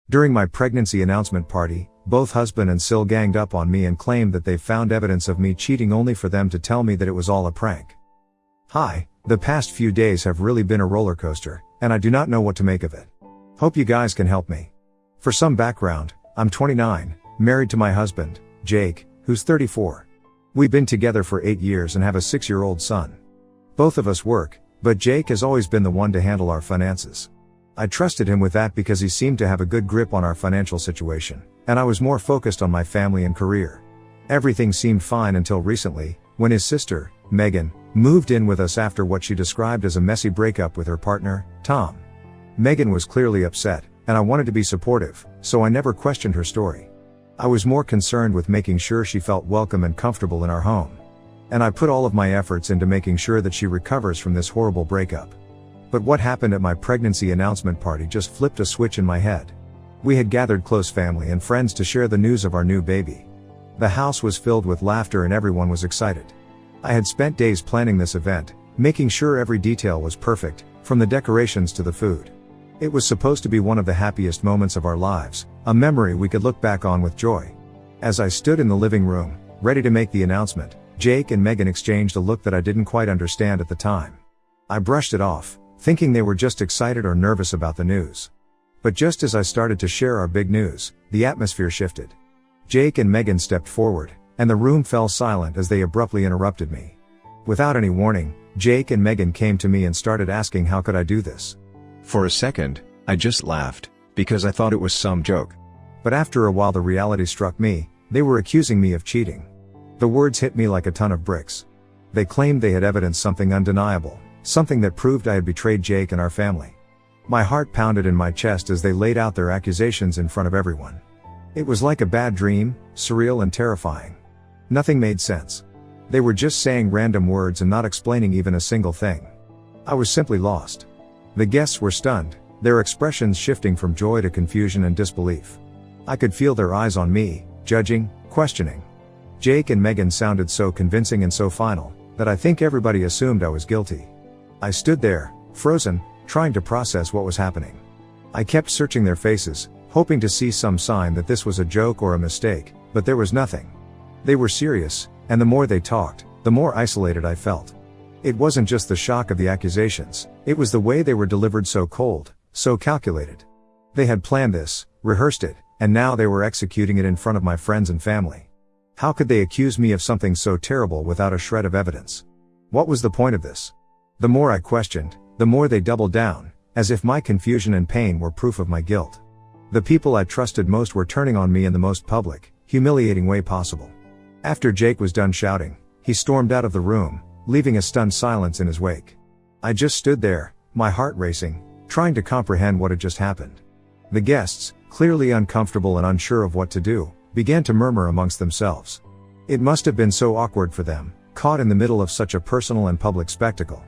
During my pregnancy announcement party, both husband and SlL ganged up on me and claimed that they found evidence of me cheating only for them to tell me that it was all a prank. Hi, the past few days have really been a roller coaster, and I do not know what to make of it. Hope you guys can help me. For some background, I'm 29, married to my husband, Jake, who's 34. We've been together for 8 years and have a 6-year-old son. Both of us work, but Jake has always been the one to handle our finances. I trusted him with that because he seemed to have a good grip on our financial situation, and I was more focused on my family and career. Everything seemed fine until recently, when his sister, Megan, moved in with us after what she described as a messy breakup with her partner, Tom. Megan was clearly upset, and I wanted to be supportive, so I never questioned her story. I was more concerned with making sure she felt welcome and comfortable in our home. And I put all of my efforts into making sure that she recovers from this horrible breakup. But what happened at my pregnancy announcement party just flipped a switch in my head. We had gathered close family and friends to share the news of our new baby. The house was filled with laughter and everyone was excited. I had spent days planning this event, making sure every detail was perfect, from the decorations to the food. It was supposed to be one of the happiest moments of our lives, a memory we could look back on with joy. As I stood in the living room, ready to make the announcement, Jake and Megan exchanged a look that I didn't quite understand at the time. I brushed it off, thinking they were just excited or nervous about the news. But just as I started to share our big news, the atmosphere shifted. Jake and Megan stepped forward, and the room fell silent as they abruptly interrupted me. Without any warning, Jake and Megan came to me and started asking how could I do this. For a second, I just laughed, because I thought it was some joke. But after a while the reality struck me, they were accusing me of cheating. The words hit me like a ton of bricks. They claimed they had evidenced something undeniable, something that proved I had betrayed Jake and our family. My heart pounded in my chest as they laid out their accusations in front of everyone. It was like a bad dream, surreal and terrifying. Nothing made sense. They were just saying random words and not explaining even a single thing. I was simply lost. The guests were stunned, their expressions shifting from joy to confusion and disbelief. I could feel their eyes on me, judging, questioning. Jake and Megan sounded so convincing and so final, that I think everybody assumed I was guilty. I stood there, frozen, trying to process what was happening. I kept searching their faces, hoping to see some sign that this was a joke or a mistake, but there was nothing. They were serious, and the more they talked, the more isolated I felt. It wasn't just the shock of the accusations, it was the way they were delivered, so cold, so calculated. They had planned this, rehearsed it, and now they were executing it in front of my friends and family. How could they accuse me of something so terrible without a shred of evidence? What was the point of this? The more I questioned, the more they doubled down, as if my confusion and pain were proof of my guilt. The people I trusted most were turning on me in the most public, humiliating way possible. After Jake was done shouting, he stormed out of the room, leaving a stunned silence in his wake. I just stood there, my heart racing, trying to comprehend what had just happened. The guests, clearly uncomfortable and unsure of what to do, began to murmur amongst themselves. It must have been so awkward for them, caught in the middle of such a personal and public spectacle.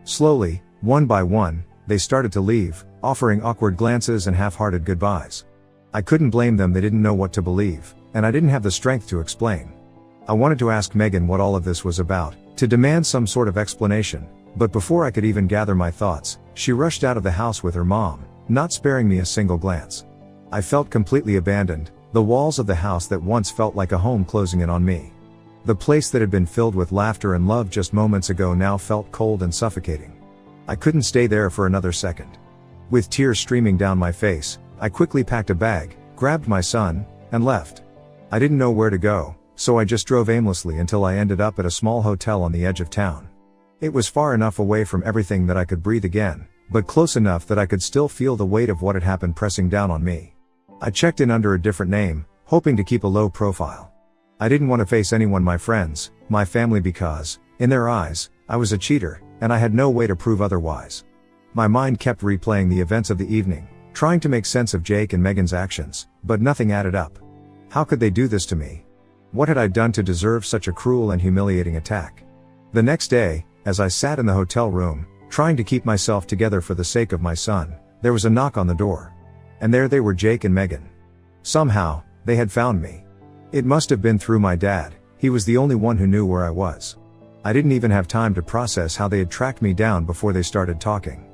Slowly, one by one, they started to leave, offering awkward glances and half-hearted goodbyes. I couldn't blame them, they didn't know what to believe, and I didn't have the strength to explain. I wanted to ask Megan what all of this was about, to demand some sort of explanation, but before I could even gather my thoughts, she rushed out of the house with her mom, not sparing me a single glance. I felt completely abandoned, the walls of the house that once felt like a home closing in on me. The place that had been filled with laughter and love just moments ago now felt cold and suffocating. I couldn't stay there for another second. With tears streaming down my face, I quickly packed a bag, grabbed my son, and left. I didn't know where to go, so I just drove aimlessly until I ended up at a small hotel on the edge of town. It was far enough away from everything that I could breathe again, but close enough that I could still feel the weight of what had happened pressing down on me. I checked in under a different name, hoping to keep a low profile. I didn't want to face anyone, my friends, my family, because, in their eyes, I was a cheater, and I had no way to prove otherwise. My mind kept replaying the events of the evening, trying to make sense of Jake and Megan's actions, but nothing added up. How could they do this to me? What had I done to deserve such a cruel and humiliating attack? The next day, as I sat in the hotel room, trying to keep myself together for the sake of my son, there was a knock on the door. And there they were, Jake and Megan. Somehow, they had found me. It must have been through my dad, he was the only one who knew where I was. I didn't even have time to process how they had tracked me down before they started talking.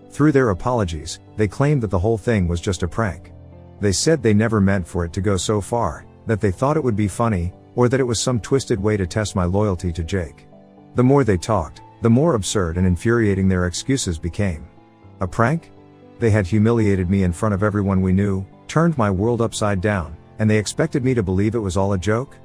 Through their apologies, they claimed that the whole thing was just a prank. They said they never meant for it to go so far, that they thought it would be funny, or that it was some twisted way to test my loyalty to Jake. The more they talked, the more absurd and infuriating their excuses became. A prank? They had humiliated me in front of everyone we knew, turned my world upside down, and they expected me to believe it was all a joke?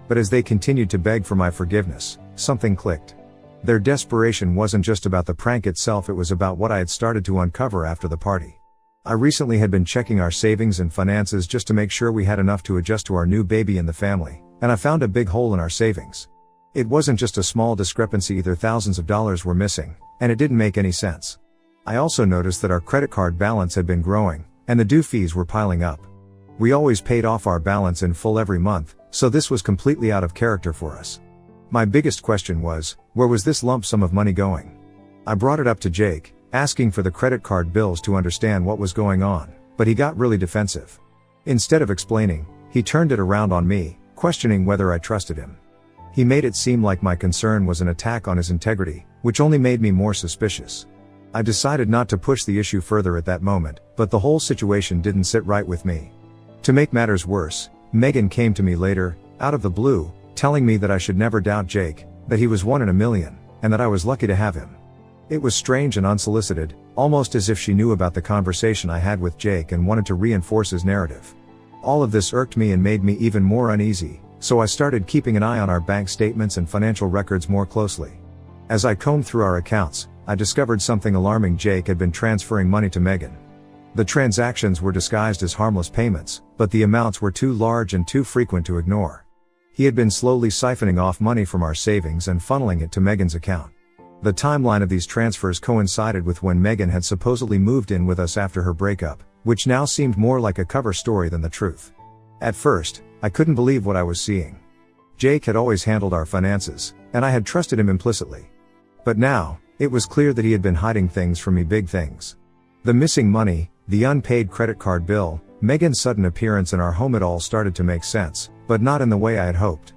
But as they continued to beg for my forgiveness, something clicked. Their desperation wasn't just about the prank itself, it was about what I had started to uncover after the party. I recently had been checking our savings and finances just to make sure we had enough to adjust to our new baby in the family, and I found a big hole in our savings. It wasn't just a small discrepancy either, thousands of dollars were missing, and it didn't make any sense. I also noticed that our credit card balance had been growing, and the due fees were piling up. We always paid off our balance in full every month, so this was completely out of character for us. My biggest question was, where was this lump sum of money going? I brought it up to Jake, asking for the credit card bills to understand what was going on, but he got really defensive. Instead of explaining, he turned it around on me, questioning whether I trusted him. He made it seem like my concern was an attack on his integrity, which only made me more suspicious. I decided not to push the issue further at that moment, but the whole situation didn't sit right with me. To make matters worse, Megan came to me later, out of the blue, telling me that I should never doubt Jake, that he was 1 in a million, and that I was lucky to have him. It was strange and unsolicited, almost as if she knew about the conversation I had with Jake and wanted to reinforce his narrative. All of this irked me and made me even more uneasy, so I started keeping an eye on our bank statements and financial records more closely. As I combed through our accounts, I discovered something alarming. Jake had been transferring money to Megan. The transactions were disguised as harmless payments, but the amounts were too large and too frequent to ignore. He had been slowly siphoning off money from our savings and funneling it to Megan's account. The timeline of these transfers coincided with when Megan had supposedly moved in with us after her breakup, which now seemed more like a cover story than the truth. At first, I couldn't believe what I was seeing. Jake had always handled our finances, and I had trusted him implicitly. But now, it was clear that he had been hiding things from me, big things. The missing money, the unpaid credit card bill, Megan's sudden appearance in our home, it all started to make sense, but not in the way I had hoped.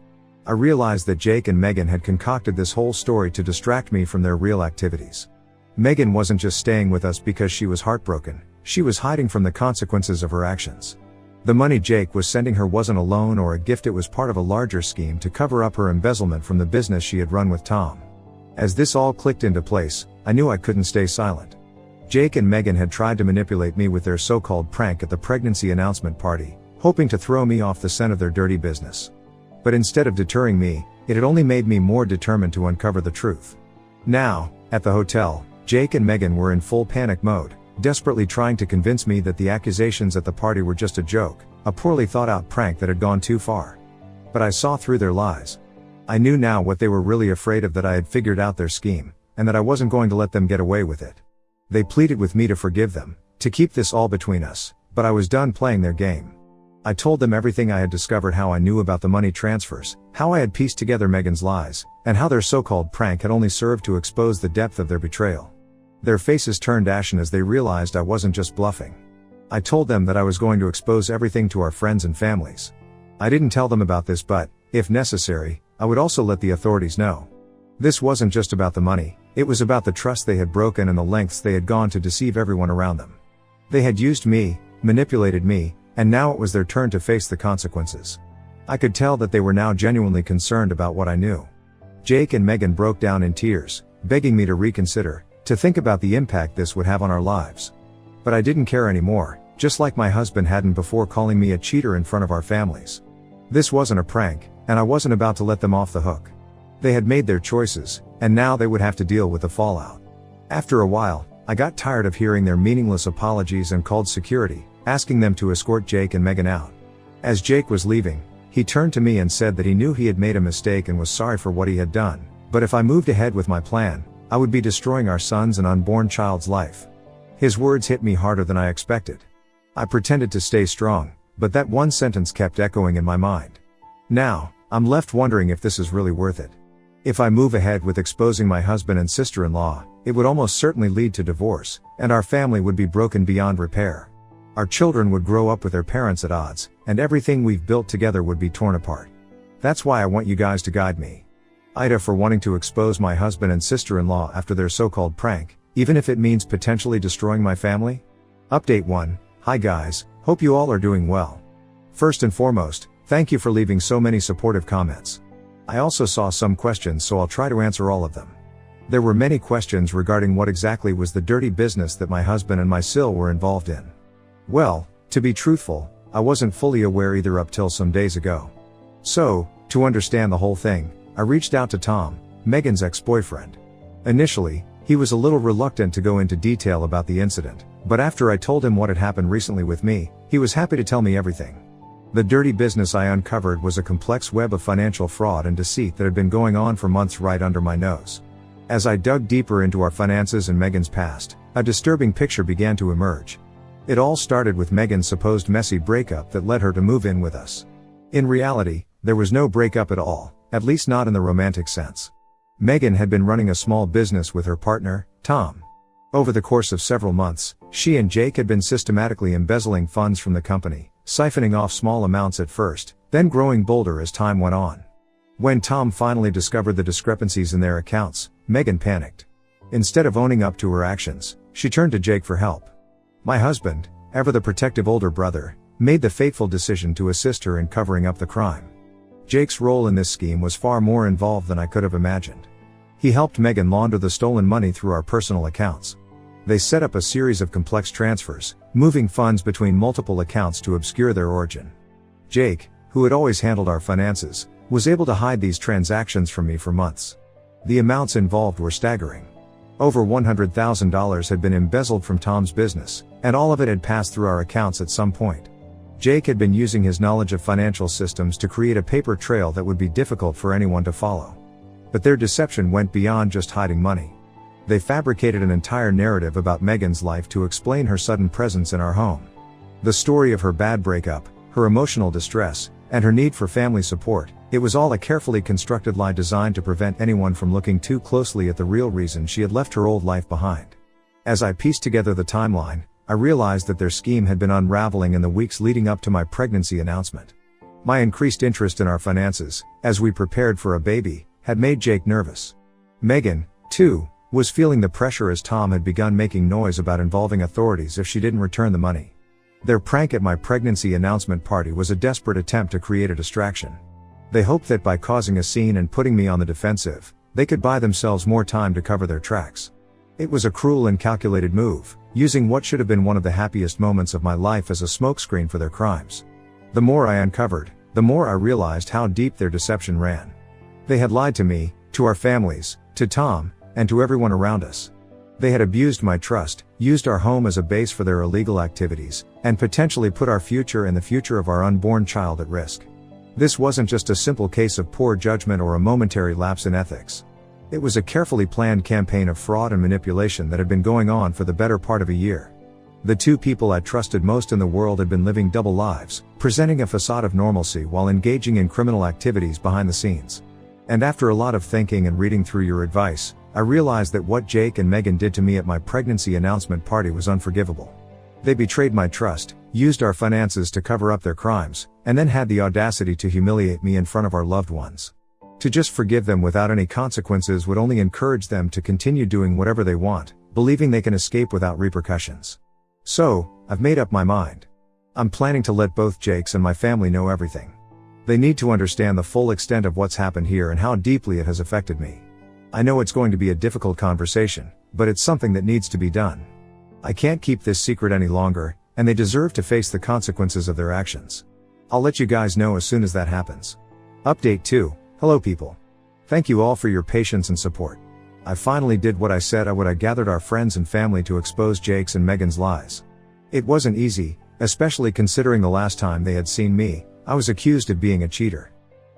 I realized that Jake and Megan had concocted this whole story to distract me from their real activities. Megan wasn't just staying with us because she was heartbroken, she was hiding from the consequences of her actions. The money Jake was sending her wasn't a loan or a gift, it was part of a larger scheme to cover up her embezzlement from the business she had run with Tom. As this all clicked into place, I knew I couldn't stay silent. Jake and Megan had tried to manipulate me with their so-called prank at the pregnancy announcement party, hoping to throw me off the scent of their dirty business. But instead of deterring me, it had only made me more determined to uncover the truth. Now, at the hotel, Jake and Megan were in full panic mode, desperately trying to convince me that the accusations at the party were just a joke, a poorly thought out prank that had gone too far. But I saw through their lies. I knew now what they were really afraid of, that I had figured out their scheme, and that I wasn't going to let them get away with it. They pleaded with me to forgive them, to keep this all between us, but I was done playing their game. I told them everything I had discovered, how I knew about the money transfers, how I had pieced together Megan's lies, and how their so-called prank had only served to expose the depth of their betrayal. Their faces turned ashen as they realized I wasn't just bluffing. I told them that I was going to expose everything to our friends and families. I didn't tell them about this, but, if necessary, I would also let the authorities know. This wasn't just about the money, it was about the trust they had broken and the lengths they had gone to deceive everyone around them. They had used me, manipulated me, and now it was their turn to face the consequences. I could tell that they were now genuinely concerned about what I knew. Jake and Megan broke down in tears, begging me to reconsider, to think about the impact this would have on our lives. But I didn't care anymore, just like my husband hadn't before calling me a cheater in front of our families. This wasn't a prank, and I wasn't about to let them off the hook. They had made their choices, and now they would have to deal with the fallout. After a while, I got tired of hearing their meaningless apologies and called security, asking them to escort Jake and Megan out. As Jake was leaving, he turned to me and said that he knew he had made a mistake and was sorry for what he had done, but if I moved ahead with my plan, I would be destroying our son's and unborn child's life. His words hit me harder than I expected. I pretended to stay strong, but that one sentence kept echoing in my mind. Now, I'm left wondering if this is really worth it. If I move ahead with exposing my husband and sister-in-law, it would almost certainly lead to divorce, and our family would be broken beyond repair. Our children would grow up with their parents at odds, and everything we've built together would be torn apart. That's why I want you guys to guide me. Aita for wanting to expose my husband and sister-in-law after their so-called prank, even if it means potentially destroying my family? Update 1. Hi guys, Hope you all are doing well. First and foremost, thank you for leaving so many supportive comments. I also saw some questions, so I'll try to answer all of them. There were many questions regarding what exactly was the dirty business that my husband and my SlL were involved in. Well, to be truthful, I wasn't fully aware either up till some days ago. So, to understand the whole thing, I reached out to Tom, Megan's ex-boyfriend. Initially, he was a little reluctant to go into detail about the incident, but after I told him what had happened recently with me, he was happy to tell me everything. The dirty business I uncovered was a complex web of financial fraud and deceit that had been going on for months right under my nose. As I dug deeper into our finances and Megan's past, a disturbing picture began to emerge. It all started with Megan's supposed messy breakup that led her to move in with us. In reality, there was no breakup at all, at least not in the romantic sense. Megan had been running a small business with her partner, Tom. Over the course of several months, she and Jake had been systematically embezzling funds from the company, siphoning off small amounts at first, then growing bolder as time went on. When Tom finally discovered the discrepancies in their accounts, Megan panicked. Instead of owning up to her actions, she turned to Jake for help. My husband, ever the protective older brother, made the fateful decision to assist her in covering up the crime. Jake's role in this scheme was far more involved than I could have imagined. He helped Megan launder the stolen money through our personal accounts. They set up a series of complex transfers, moving funds between multiple accounts to obscure their origin. Jake, who had always handled our finances, was able to hide these transactions from me for months. The amounts involved were staggering. Over $100,000 had been embezzled from Tom's business, and all of it had passed through our accounts at some point. Jake had been using his knowledge of financial systems to create a paper trail that would be difficult for anyone to follow. But their deception went beyond just hiding money. They fabricated an entire narrative about Megan's life to explain her sudden presence in our home. The story of her bad breakup, her emotional distress, and her need for family support, it was all a carefully constructed lie designed to prevent anyone from looking too closely at the real reason she had left her old life behind. As I pieced together the timeline, I realized that their scheme had been unraveling in the weeks leading up to my pregnancy announcement. My increased interest in our finances, as we prepared for a baby, had made Jake nervous. Megan, too, was feeling the pressure as Tom had begun making noise about involving authorities if she didn't return the money. Their prank at my pregnancy announcement party was a desperate attempt to create a distraction. They hoped that by causing a scene and putting me on the defensive, they could buy themselves more time to cover their tracks. It was a cruel and calculated move, using what should have been one of the happiest moments of my life as a smokescreen for their crimes. The more I uncovered, the more I realized how deep their deception ran. They had lied to me, to our families, to Tom, and to everyone around us. They had abused my trust, used our home as a base for their illegal activities, and potentially put our future and the future of our unborn child at risk. This wasn't just a simple case of poor judgment or a momentary lapse in ethics. It was a carefully planned campaign of fraud and manipulation that had been going on for the better part of a year. The two people I trusted most in the world had been living double lives, presenting a facade of normalcy while engaging in criminal activities behind the scenes. And after a lot of thinking and reading through your advice, I realized that what Jake and Megan did to me at my pregnancy announcement party was unforgivable. They betrayed my trust, used our finances to cover up their crimes, and then had the audacity to humiliate me in front of our loved ones. To just forgive them without any consequences would only encourage them to continue doing whatever they want, believing they can escape without repercussions. So, I've made up my mind. I'm planning to let both Jakes and my family know everything. They need to understand the full extent of what's happened here and how deeply it has affected me. I know it's going to be a difficult conversation, but it's something that needs to be done. I can't keep this secret any longer, and they deserve to face the consequences of their actions. I'll let you guys know as soon as that happens. Update 2. Hello people. Thank you all for your patience and support. I finally did what I said I would. I gathered our friends and family to expose Jake's and Megan's lies. It wasn't easy, especially considering the last time they had seen me, I was accused of being a cheater.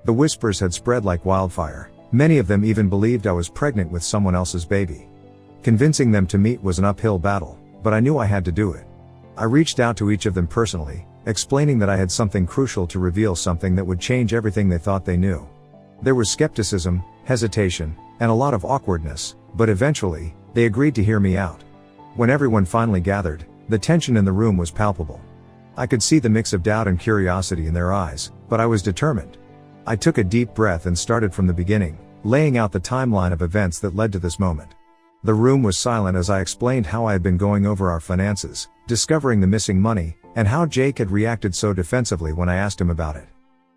The whispers had spread like wildfire. Many of them even believed I was pregnant with someone else's baby. Convincing them to meet was an uphill battle, but I knew I had to do it. I reached out to each of them personally, explaining that I had something crucial to reveal, something that would change everything they thought they knew. There was skepticism, hesitation, and a lot of awkwardness, but eventually, they agreed to hear me out. When everyone finally gathered, the tension in the room was palpable. I could see the mix of doubt and curiosity in their eyes, but I was determined. I took a deep breath and started from the beginning, laying out the timeline of events that led to this moment. The room was silent as I explained how I had been going over our finances, discovering the missing money, and how Jake had reacted so defensively when I asked him about it.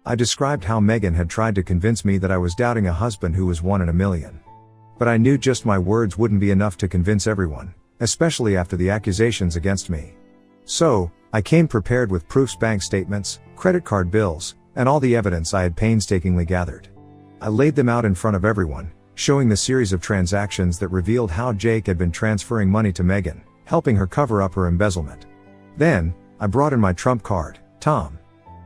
I described how Megan had tried to convince me that I was doubting a husband who was one in a million. But I knew just my words wouldn't be enough to convince everyone, especially after the accusations against me. So, I came prepared with proofs, bank statements, credit card bills, and all the evidence I had painstakingly gathered. I laid them out in front of everyone, showing the series of transactions that revealed how Jake had been transferring money to Megan, helping her cover up her embezzlement. Then, I brought in my trump card, Tom.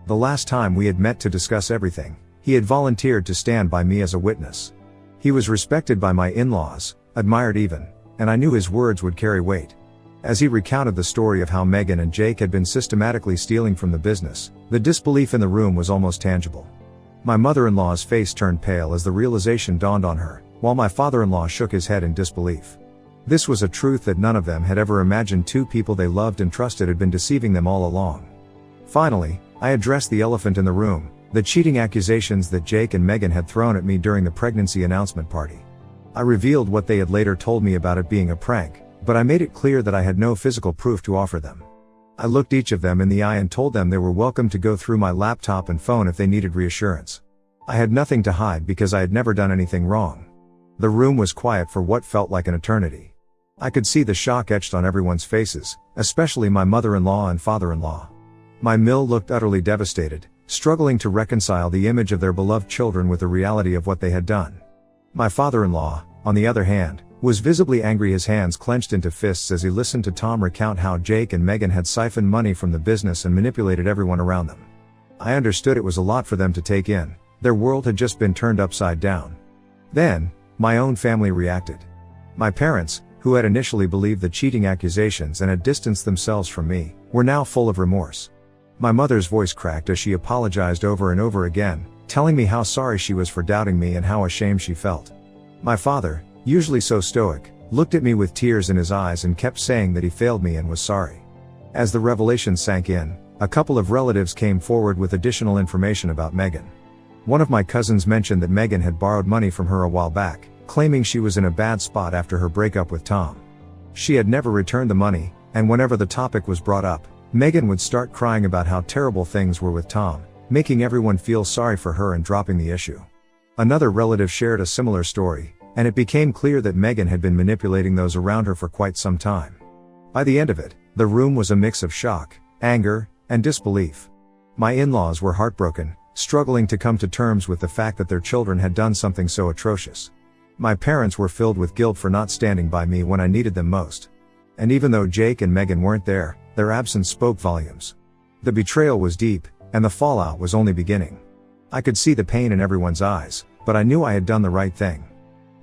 The last time we had met to discuss everything, he had volunteered to stand by me as a witness. He was respected by my in-laws, admired even, and I knew his words would carry weight. As he recounted the story of how Megan and Jake had been systematically stealing from the business, the disbelief in the room was almost tangible. My mother-in-law's face turned pale as the realization dawned on her, while my father-in-law shook his head in disbelief. This was a truth that none of them had ever imagined. Two people they loved and trusted had been deceiving them all along. Finally, I addressed the elephant in the room, the cheating accusations that Jake and Megan had thrown at me during the pregnancy announcement party. I revealed what they had later told me about it being a prank, but I made it clear that I had no physical proof to offer them. I looked each of them in the eye and told them they were welcome to go through my laptop and phone if they needed reassurance. I had nothing to hide because I had never done anything wrong. The room was quiet for what felt like an eternity. I could see the shock etched on everyone's faces, especially my mother-in-law and father-in-law. My mill looked utterly devastated, struggling to reconcile the image of their beloved children with the reality of what they had done. My father-in-law, on the other hand, was visibly angry, his hands clenched into fists as he listened to Tom recount how Jake and Megan had siphoned money from the business and manipulated everyone around them. I understood it was a lot for them to take in. Their world had just been turned upside down. Then, my own family reacted. My parents, who had initially believed the cheating accusations and had distanced themselves from me, were now full of remorse. My mother's voice cracked as she apologized over and over again, telling me how sorry she was for doubting me and how ashamed she felt. My father, usually so stoic, looked at me with tears in his eyes and kept saying that he failed me and was sorry. As the revelation sank in, a couple of relatives came forward with additional information about Megan. One of my cousins mentioned that Megan had borrowed money from her a while back, claiming she was in a bad spot after her breakup with Tom. She had never returned the money, and whenever the topic was brought up, Megan would start crying about how terrible things were with Tom, making everyone feel sorry for her and dropping the issue. Another relative shared a similar story, and it became clear that Megan had been manipulating those around her for quite some time. By the end of it, the room was a mix of shock, anger, and disbelief. My in-laws were heartbroken, struggling to come to terms with the fact that their children had done something so atrocious. My parents were filled with guilt for not standing by me when I needed them most. And even though Jake and Megan weren't there, their absence spoke volumes. The betrayal was deep, and the fallout was only beginning. I could see the pain in everyone's eyes, but I knew I had done the right thing.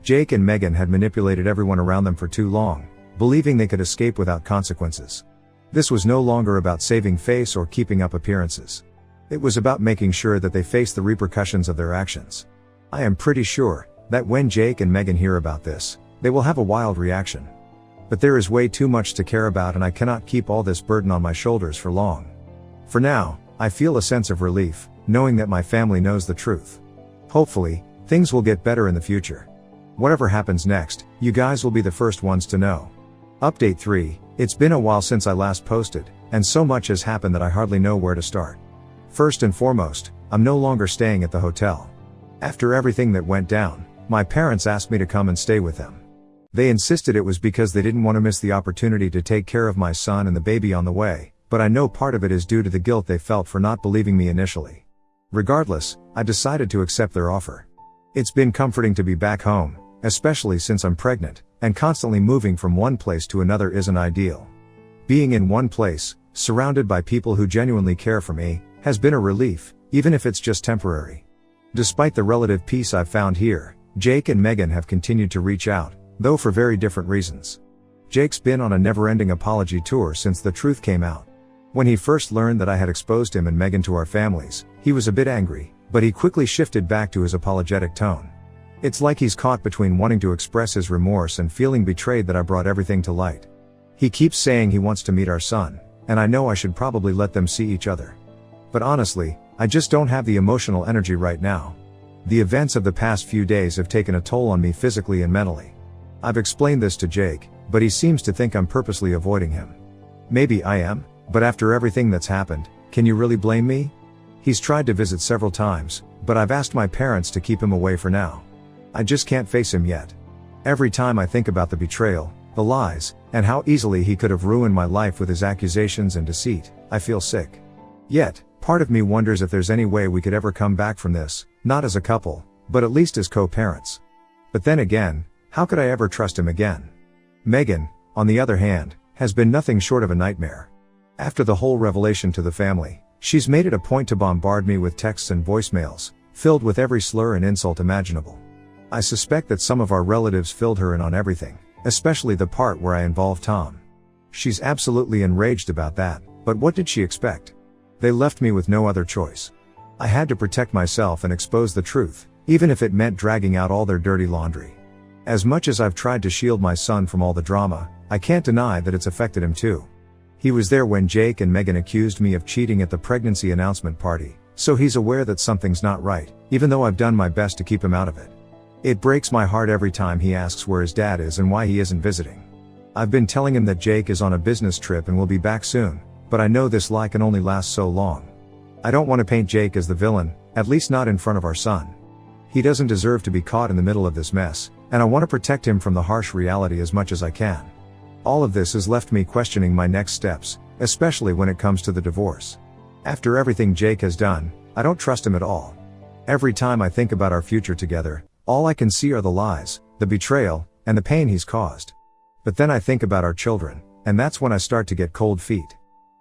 Jake and Megan had manipulated everyone around them for too long, believing they could escape without consequences. This was no longer about saving face or keeping up appearances. It was about making sure that they faced the repercussions of their actions. I am pretty sure that when Jake and Megan hear about this, they will have a wild reaction. But there is way too much to care about, and I cannot keep all this burden on my shoulders for long. For now, I feel a sense of relief, knowing that my family knows the truth. Hopefully, things will get better in the future. Whatever happens next, you guys will be the first ones to know. Update 3, it's been a while since I last posted, and so much has happened that I hardly know where to start. First and foremost, I'm no longer staying at the hotel. After everything that went down, my parents asked me to come and stay with them. They insisted it was because they didn't want to miss the opportunity to take care of my son and the baby on the way, but I know part of it is due to the guilt they felt for not believing me initially. Regardless, I decided to accept their offer. It's been comforting to be back home, especially since I'm pregnant, and constantly moving from one place to another isn't ideal. Being in one place, surrounded by people who genuinely care for me, has been a relief, even if it's just temporary. Despite the relative peace I've found here, Jake and Megan have continued to reach out, though for very different reasons. Jake's been on a never-ending apology tour since the truth came out. When he first learned that I had exposed him and Megan to our families, he was a bit angry, but he quickly shifted back to his apologetic tone. It's like he's caught between wanting to express his remorse and feeling betrayed that I brought everything to light. He keeps saying he wants to meet our son, and I know I should probably let them see each other. But honestly, I just don't have the emotional energy right now. The events of the past few days have taken a toll on me physically and mentally. I've explained this to Jake, but he seems to think I'm purposely avoiding him. Maybe I am, But after everything that's happened, can you really blame me? He's tried to visit several times, but I've asked my parents to keep him away for now. I just can't face him yet. Every time I think about the betrayal, the lies, and how easily he could have ruined my life with his accusations and deceit, I feel sick. Yet, part of me wonders if there's any way we could ever come back from this, not as a couple, but at least as co-parents. But then again, how could I ever trust him again? Megan, on the other hand, has been nothing short of a nightmare. After the whole revelation to the family, she's made it a point to bombard me with texts and voicemails, filled with every slur and insult imaginable. I suspect that some of our relatives filled her in on everything, especially the part where I involved Tom. She's absolutely enraged about that, but what did she expect? They left me with no other choice. I had to protect myself and expose the truth, even if it meant dragging out all their dirty laundry. As much as I've tried to shield my son from all the drama, I can't deny that it's affected him too. He was there when Jake and Megan accused me of cheating at the pregnancy announcement party, so he's aware that something's not right, even though I've done my best to keep him out of it. It breaks my heart every time he asks where his dad is and why he isn't visiting. I've been telling him that Jake is on a business trip and will be back soon, but I know this lie can only last so long. I don't want to paint Jake as the villain, at least not in front of our son. He doesn't deserve to be caught in the middle of this mess, and I want to protect him from the harsh reality as much as I can. All of this has left me questioning my next steps, especially when it comes to the divorce. After everything Jake has done, I don't trust him at all. Every time I think about our future together, all I can see are the lies, the betrayal, and the pain he's caused. But then I think about our children, and that's when I start to get cold feet.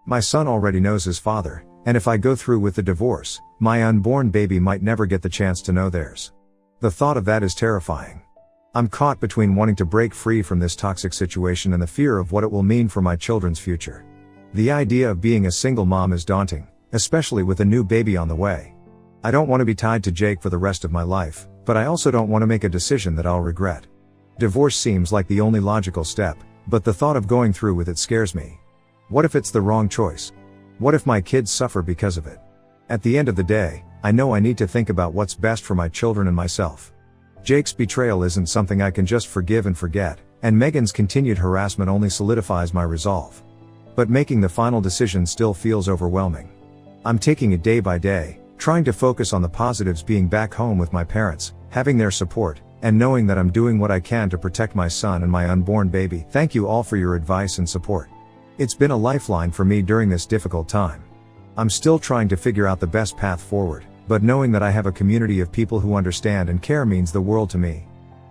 My son already knows his father, and if I go through with the divorce, my unborn baby might never get the chance to know theirs. The thought of that is terrifying. I'm caught between wanting to break free from this toxic situation and the fear of what it will mean for my children's future. The idea of being a single mom is daunting, especially with a new baby on the way. I don't want to be tied to Jake for the rest of my life, but I also don't want to make a decision that I'll regret. Divorce seems like the only logical step, but the thought of going through with it scares me. What if it's the wrong choice? What if my kids suffer because of it? At the end of the day, I know I need to think about what's best for my children and myself. Jake's betrayal isn't something I can just forgive and forget, and Megan's continued harassment only solidifies my resolve. But making the final decision still feels overwhelming. I'm taking it day by day, trying to focus on the positives: being back home with my parents, having their support, and knowing that I'm doing what I can to protect my son and my unborn baby. Thank you all for your advice and support. It's been a lifeline for me during this difficult time. I'm still trying to figure out the best path forward, but knowing that I have a community of people who understand and care means the world to me.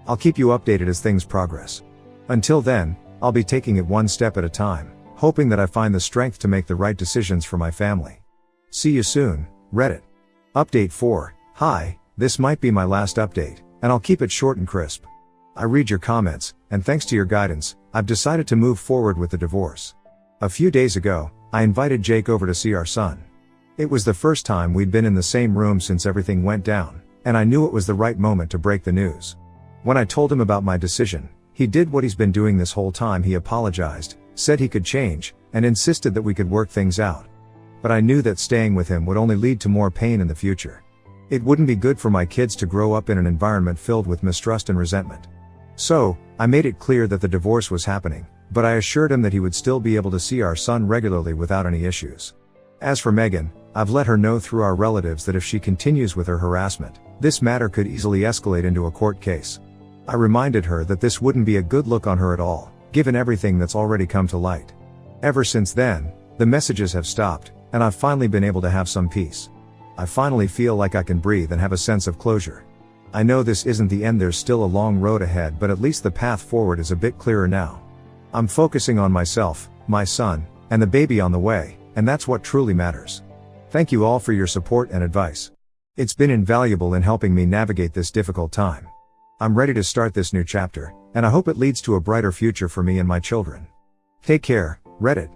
I'll keep you updated as things progress. Until then, I'll be taking it one step at a time, hoping that I find the strength to make the right decisions for my family. See you soon, Reddit. Update 4. Hi, this might be my last update, and I'll keep it short and crisp. I read your comments, and thanks to your guidance, I've decided to move forward with the divorce. A few days ago, I invited Jake over to see our son. It was the first time we'd been in the same room since everything went down, and I knew it was the right moment to break the news. When I told him about my decision, he did what he's been doing this whole time. He apologized, said he could change, and insisted that we could work things out. But I knew that staying with him would only lead to more pain in the future. It wouldn't be good for my kids to grow up in an environment filled with mistrust and resentment. So, I made it clear that the divorce was happening, but I assured him that he would still be able to see our son regularly without any issues. As for Megan, I've let her know through our relatives that if she continues with her harassment, this matter could easily escalate into a court case. I reminded her that this wouldn't be a good look on her at all, given everything that's already come to light. Ever since then, the messages have stopped, and I've finally been able to have some peace. I finally feel like I can breathe and have a sense of closure. I know this isn't the end, there's still a long road ahead, but at least the path forward is a bit clearer now. I'm focusing on myself, my son, and the baby on the way, and that's what truly matters. Thank you all for your support and advice. It's been invaluable in helping me navigate this difficult time. I'm ready to start this new chapter, and I hope it leads to a brighter future for me and my children. Take care, Reddit.